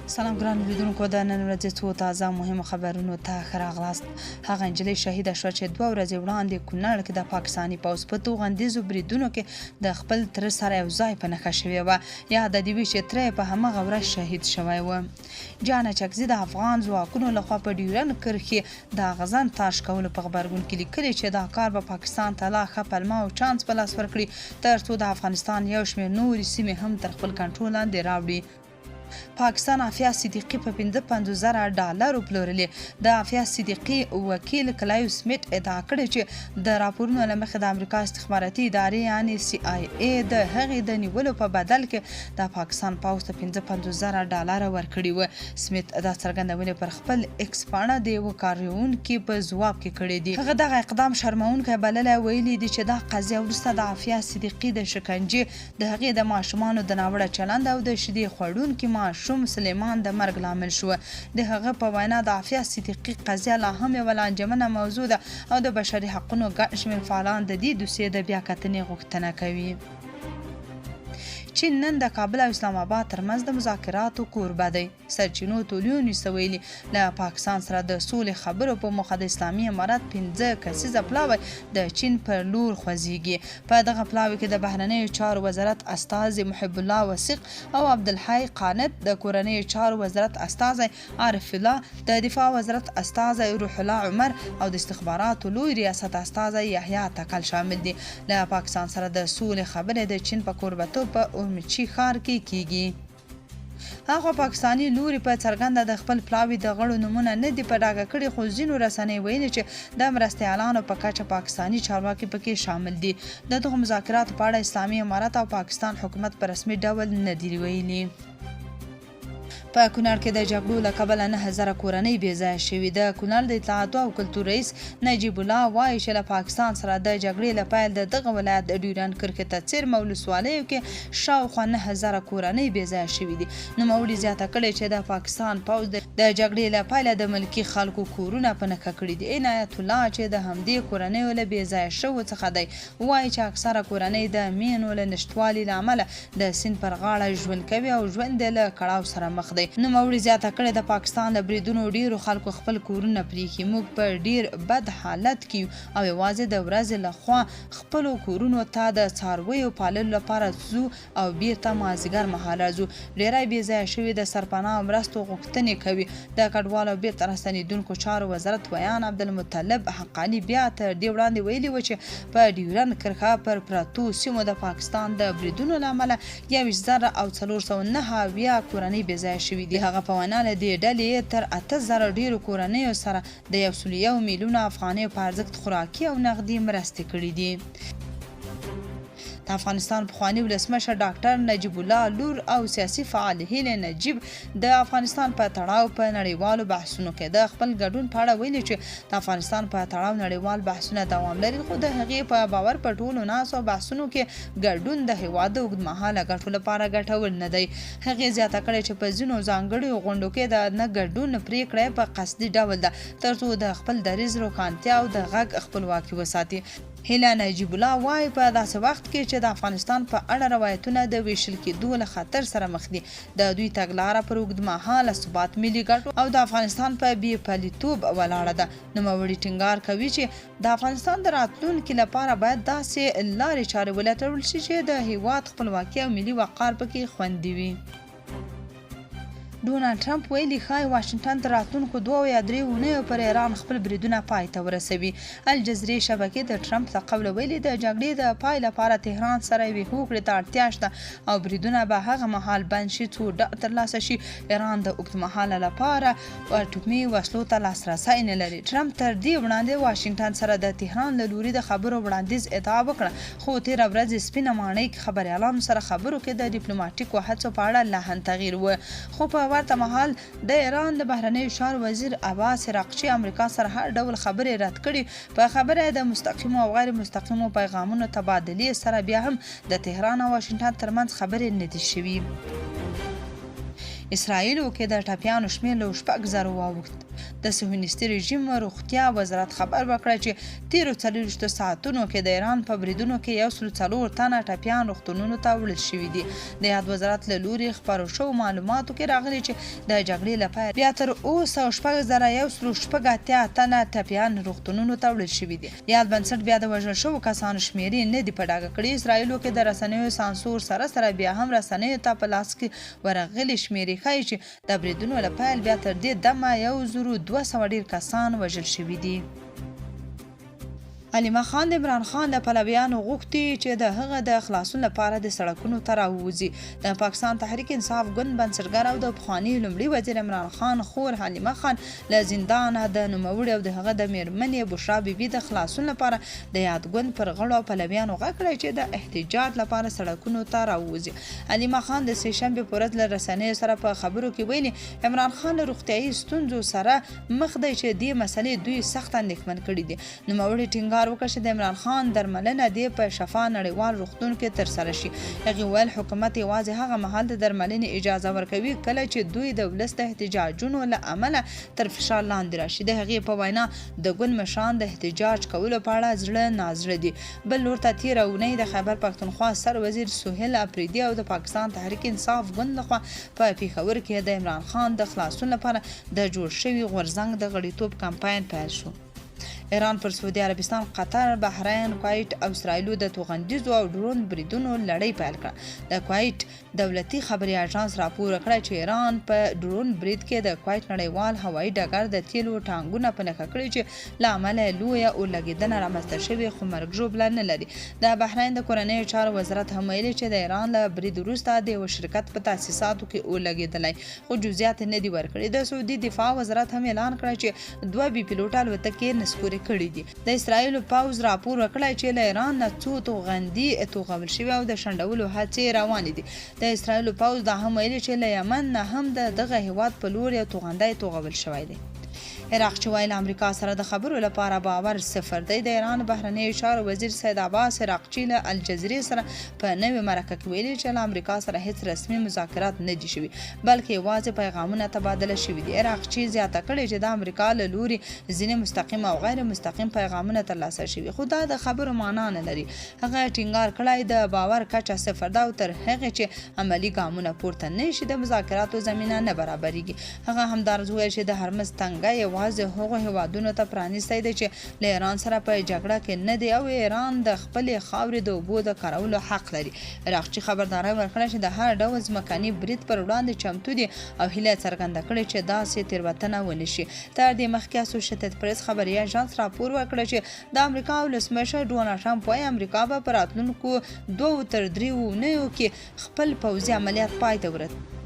سلام ګران لیدونکو، د نن ورځې څو تازه مهمو خبرونو ته ښه راغلاست. هغه نجلۍ شهیده شوه چې 2 ورځې وړاندې کونړ کې د پاکستاني پوځ په توغندیزو بریدونو کې د خپل تره سره یو ځای په نښه شوې وه. یاده دې وي چې تره په همغه ورځ شهید شوی و. جان چکزي د افغان ځواکونو لخوا په ډیورن کرښې د غزن تاش کولو په غبرګون کې لیکلي چې دا کار به پاکستان ته لا ښه پلمه او چانس په لاس ورکړي تر څو د افغانستان یو شمېر نورې سیمې هم تر خپل کنټرول لاندې راوړي. پاکستان عافیه صدیقي په $55,000 پلورلې. د عافیه صدیقي وکیل کلایو سمیت ادعا کړې چې د راپورونو له مخې د امریکا استخباراتي ادارې یعنې CIA د هغې د نیولو په بدل کې د پاکستان پوځ ته $55,000 ورکړي وو. سمیت دا څرګندونې پر خپل ایکس پاڼه د یوه کاروونکي په ځواب کې کړې دي. هغه دغه اقدام شرموونکی بللی، ویلي دي چې دا قضیه وروسته د عافیه صدیقي د شکنجې، د هغې د ماشومانو د ناوړه چلند او د شیدې خوړونکي ماشوم سلیمان د مرګ لامل شو. د هغه په وینا د عافیه صدیقي قضیه لا هم یوه لانجمنه موضوع ده او د بشري حقونو ګڼ شمېر فعالان د دې دوسیې د بیاکتنې غوښتنه کوي. چین نن د کابل او اسلام آباد ترمنځ د مذاکراتو کوربه دی. سرچینو تولیونیوس ویلي له پاکستان سره د سولې خبرو په موخه د اسلامي امارت 5 کسیزه پلاوی د چین پر لور خوځېږي. په دغه پلاوي کې د بهرنیو چارو وزارت استازي محب الله وثیق او عبدالحی قانت، د کورنیو چارو وزارت استازي عارف الله، د دفاع وزارت استازي روح الله عمر او د استخباراتو لوی ریاست استازي یحیی تکل شامل دي. له پاکستان سره د سولې خبرې د چین په کوربتوب په اورمچي ښار کې کیږي. هغه پاکستاني لوري په څرګنده د خپل پلاوي د غړو نومونه نه دي په ډاګه کړي، خو ځینو رسنیو ویلي چې د مرستیالانو په کچه پاکستاني چارواکي پکې شامل دي. د دغو مذاکراتو په اړه اسلامي امارت او پاکستان حکومت په رسمي ډول نه دي ویلي. په کونړ کې د جګړو له کبله 9,000 کورنۍ بې ځایه شوي. د کونړ د اطلاعاتو او کلتور رئیس نجیب الله وایي چې له پاکستان سره د جګړې له پیل د دغه ولایت د ډیورن کرښې ته څیرمه ولسوالیو کې شاوخوا 9,000 کورنۍ بې ځایه شوي دي. نوموړي زیاته کړې چې د پاکستان پوځ د جګړې له پیله د ملکي خلکو کورونه په نښه کړي دي. عنایت الله چې د همدې کورنیو له بې ځایه شوو څخه دی، وایي چې اکثره کورنۍ د مینو له نشتوالي له امله د سیند پر غاړه ژوند کوي او ژوند یې له کړاو سره مخ دی. نوموړي زیاته کړې د پاکستان له بریدونو ډیرو خلکو خپل کورونه پرېښي. موږ په ډیر بد حالت کې او یوازې د ورځې لخوا خپلو کورونو ته د څارویو پاللو لپاره ځو او بیرته مازدیګر مهال راځو. ډیری بې ځایه شوي د سرپناه مرستو غوښتنې کوي. د کډوالو او بیرته راستنېدونکو چارو وزارت ویان عبدالمطلب حقاني بیا تر دې وړاندې ویلي و چې په ډیورن کرښه پر پرتو سیمو د پاکستان د بریدونو له امله 21,409 کورنۍ بې ځایه شوي دي. هغه په وینا له دې ډلې تر 8,000 ډیرو کورنیو سره د 101 میلیونه افغانیو په ارزښت خوراکي او نغدي مرستې کړي دي. د افغانستان پخواني ولسمشر ډاکټر نجیب الله لور او سیاسي فعال هیله نجیب د افغانستان په تړاو په نړیوالو بحثونو کې د خپل ګډون په اړه ویلي چې د افغانستان په تړاو نړیوال بحثونه دوام لري، خو د هغې په باور په ټولو ناسو بحثونو کې ګډون د هیواد د اوږدمهاله ګټو لپاره ګټور نه دی. هغې زیاته کړې چې په ځینو ځانګړو غونډو کې د نه ګډون پریکړه په قصدي ډول ده ترڅو د خپل دریځ روښانتیا او د غږ خپلواکي وساتي. هیله نجیب الله وایي په داسې وخت کې چې د افغانستان په اړه روایتونه د ویشل کېدو له خطر سره مخ دي، د دوی تګلاره پر اوږدمهاله ثبات، ملي ګټو او د افغانستان په بې پلیتوب ولاړه ده. نوموړي ټینګار کوي چې د افغانستان د راتلونکي لپاره باید داسې لارې چارې ولټول شي چې د هیواد خپلواکي او ملي وقار پکې خوندي وي. ډونالډ ټرمپ ویلي ښایي واشنګټن تر راتلونکو 2 یا 3 اونیو پر ایران خپل بریدونه پای ته ورسوي. الجزیرې شبکې د ټرمپ له قوله ویلي د جګړې د پای لپاره تهران سره یوې هوکړې ته اړتیا شته او بریدونه به هغه مهال بند شي څو ډاډ ترلاسه شي ایران د اوږدمهاله لپاره اټومي وسلو ته لاسرسی نه لري. ټرمپ تر دې وړاندې واشنګټن سره د تهران له لوري د خبرو وړاندیز ادعا وکړه، خو تېره ورځ سپینه ماڼۍ کې خبریالانو سره خبرو کې د ډیپلوماټیکو هڅو په اړه لا هم تغییر و. خو په ورته مهال د ایران د بهرنیو چارو وزیر عباس عراقچي امریکا سره هر ډول خبرې رد کړي. په خبره د مستقیمو او غیر مستقیمو پیغامونو تبادلې سره بیا هم د تهران او واشنګټن ترمنځ خبرې نه دي شوي. اسرائیلو کې د ټپیانو شمېر له 6,000 واوښت. د صهیونیستي رژیم روغتیا وزارت خبر ورکړی چې تیرو 24 ساعتونو کې د ایران په بریدونو کې 104 تنه ټپیان روغتونونو ته وړل شوي دي. د یاد وزارت له لوري خپرو شوو معلوماتو کې راغلي چې د جګړې لپاره بیا تر اوسه 6180 تنه ټپیان روغتونونو ته وړل شوي دي. یاد بنسټ بیا د وژل شوو کسانو شمیرې نه دي په ډاګه کړي. اسرائیلو کې د رسنیو سانسور سره بیا هم رسنیو ته په لاس کې ورغلي شمیرې ښایي چې د بریدونو له پیل بیا تر دې دمه 1200 ډیر کسان وژل شوي دي. علیمه خان د عمران خان له پلویانو غوښتي چې د هغه د خلاصون لپاره د سړکونو ته راووځي. د پاکستان تحریک انصاف ګوند بنسټګر او د پخواني لومړي وزیر عمران خان خور علیمه خان له زندانه د نوموړي او د هغه د میرمنې بشرا بیبي د خلاصون لپاره د یاد ګوند پر غړو او پلویانو غږ کړی چې د احتجاج لپاره سړکونو ته راووځي. علیمه خان د سه شنبې په ورځ له رسنیو سره په خبرو کې ویلي عمران خان له روغتیایي ستونزو سره مخ دی چې دې مسلې دوی سخت اندېښمن کړي دي. نوموړي ټینګار وکړ چې د عمران خان درملنه دې په شفا نړیوال روغتون کې ترسره شي. هغې ویل حکومت یوازې هغه مهال د درملنې اجازه ورکوي کله چې دوی د ولس د احتجاجونو له امله تر فشار لاندې راشي. د هغې په وینا د ګوند مشران د احتجاج کولو په اړه زړه نازړه دي. بل لور ته تېره اونۍ د خیبر پښتونخوا سر وزیر سهیل اپریدي او د پاکستان تحریک انصاف ګوند لخوا په پیښور کې د عمران خان د خلاصون لپاره د جوړ شوي غورځنګ د غړیتوب کمپاین پیل شو. ایران پر سعودي عربستان، قطر، بحرین، کویت او اسرائیلو د توغندیزو او ډرون بریدونو لړۍ پیل کړه. د کویت دولتي خبري اژانس راپور کړی چې ایران په ډرون برید کې د کویت نړیوال هوایي ډګر د تیلو ټانګونه په نښه کړي چې له امله لویه اورلګیدنه رامنځته شوې خو مرګ ژوبله نه لري. د بحرین د کورنیو چارو وزارت هم ویلي چې د ایران له برید وروسته د یو شرکت په تاسیساتو کې اورلګیدلی خو جزئیات نه دي ورکړي. د سعودي دفاع وزارت هم اعلان کړی چې 2 بي پیلوټ الوتکې نسکوري کړي دي. د اسرائیلو پوځ راپور ورکړی چې له ایران نه څو توغندي توغول شوي او د شنډولو هڅې روانې دي. د اسرائیلو پوځ دا هم ویلي چې له یمن نه هم دغه هیواد په لور یو توغندی توغول شوی دی. عراق چې وایي له امریکا سره د خبرو لپاره باور صفر دی. د ایران بهرنیو چارو وزیر سید عباس عراقچي له الجزیرې سره په نوې مرکه کې ویلي چې له امریکا سره هیڅ رسمي مذاکرات نه دي شوي بلکې یوازې پیغامونه تبادله شوي دي. عراقچي زیاته کړې چې د امریکا له لوري ځینې مستقیم او غیر مستقیم پیغامونه ترلاسه شوي خو دا د خبرو معنا نه لري. هغه ټینګار کړی د باور کچه صفر ده او تر هغې چې عملي ګامونه پورته نه شي د مذاکراتو زمینه نه برابریږي. هغه همدارز وویل چې د هرمز تنګی یوازې هغو هیوادونو ته پرانیستی دی چې له ایران سره په جګړه کې نه دی او ایران د خپلې خاورې د اوبو د کارولو حق لري. عراقچي خبرداری ورکړی چې د هر ډول ځمکني برید پر وړاندې چمتو دي او هیله څرګنده کړې چې داسې تېروتنه ونه شي. تر دې مخکې اسوشیتډ پریس خبري اژانس راپور ورکړی چې د امریکا ولسمشر ډونالډ ټرمپ وايي امریکا به په راتلونکو 2 تر 3 اونیو کې خپل پوځي عملیات پای ته ورسوي.